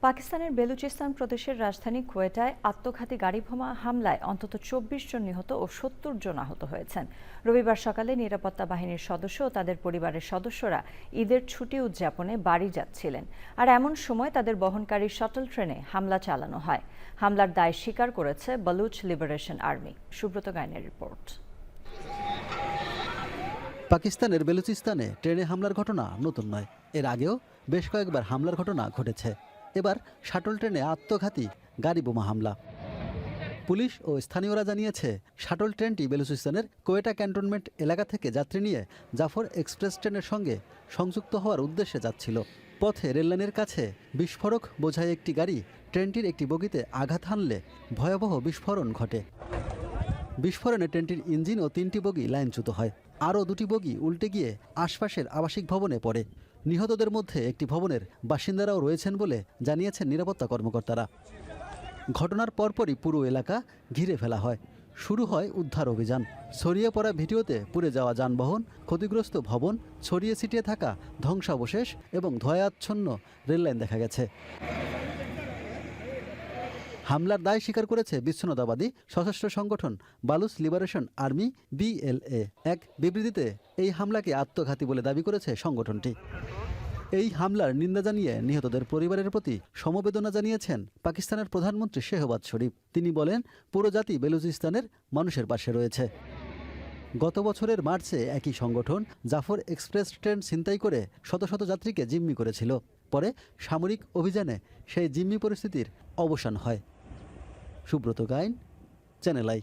পাকিস্তানের বেলুচিস্তান প্রদেশের রাজধানী কোয়েটায় আত্মঘাতী গাড়ি বোমা হামলায় অন্তত ২৪ জন নিহত ও ৭০ জন আহত হয়েছেন। রবিবার সকালে নিরাপত্তা বাহিনীর সদস্য ও তাদের পরিবারের সদস্যরা ঈদের ছুটি উদযাপনে বাড়ি যাচ্ছিলেন। আর এমন সময় তাদের বহনকারী শাটল ট্রেনে হামলা চালানো হয়। হামলার দায় স্বীকার করেছে বালুচ লিবারেশন আর্মি। সুব্রত গাইনের রিপোর্ট। পাকিস্তানের বেলুচিস্তানে ট্রেনে হামলার ঘটনা নতুন নয়। এর আগেও বেশ কয়েকবার হামলার ঘটনা ঘটেছে। এবার শাটল ট্রেনে আত্মঘাতী গাড়ি বোমা হামলা। পুলিশ ও স্থানীয়রা জানিয়েছে, শাটল ট্রেনটি বেলুচিস্তানের কোয়েটা ক্যান্টনমেন্ট এলাকা থেকে যাত্রী নিয়ে জাফর এক্সপ্রেস ট্রেনের সঙ্গে সংযুক্ত হওয়ার উদ্দেশ্যে যাচ্ছিল। পথে রেললাইনের কাছে বিস্ফোরক বোঝাই একটি গাড়ি ট্রেনটির একটি বগিতে আঘাত হানলে ভয়াবহ বিস্ফোরণ ঘটে। বিস্ফোরণে ট্রেনটির ইঞ্জিন ও ৩টি বগি লাইনচ্যুত হয়। আরও ২টি বগি উল্টে গিয়ে আশপাশের আবাসিক ভবনে পড়ে। নিহতদের মধ্যে একটি ভবনের বাসিন্দারাও রয়েছেন বলে জানিয়েছেন নিরাপত্তা কর্মকর্তারা। ঘটনার পরপরই পুরো এলাকা ঘিরে ফেলা হয়। শুরু হয় উদ্ধার অভিযান। ছড়িয়ে পড়া ভিডিওতে পুড়ে যাওয়া যানবাহন, ক্ষতিগ্রস্ত ভবন, ছড়িয়ে ছিটিয়ে থাকা ধ্বংসাবশেষ এবং ধোঁয়াচ্ছন্ন রেললাইন দেখা গেছে। হামলার দায় স্বীকার করেছে বিচ্ছিন্নতাবাদী সশস্ত্র সংগঠন বালুচ লিবারেশন আর্মি BLA। এক বিবৃতিতে এই হামলাকে আত্মঘাতী বলে দাবি করেছে সংগঠনটি। এই হামলার নিন্দা জানিয়ে নিহতদের পরিবারের প্রতি সমবেদনা জানিয়েছেন পাকিস্তানের প্রধানমন্ত্রী শেহবাজ শরীফ। তিনি বলেন, পুরো জাতি বেলুচিস্তানের মানুষের পাশে রয়েছে। গত বছরের মার্চে একই সংগঠন জাফর এক্সপ্রেস ট্রেন ছিনতাই করে শত শত যাত্রীকে জিম্মি করেছিল। পরে সামরিক অভিযানে সেই জিম্মি পরিস্থিতির অবসান হয়। Subrata Gain, Channel I.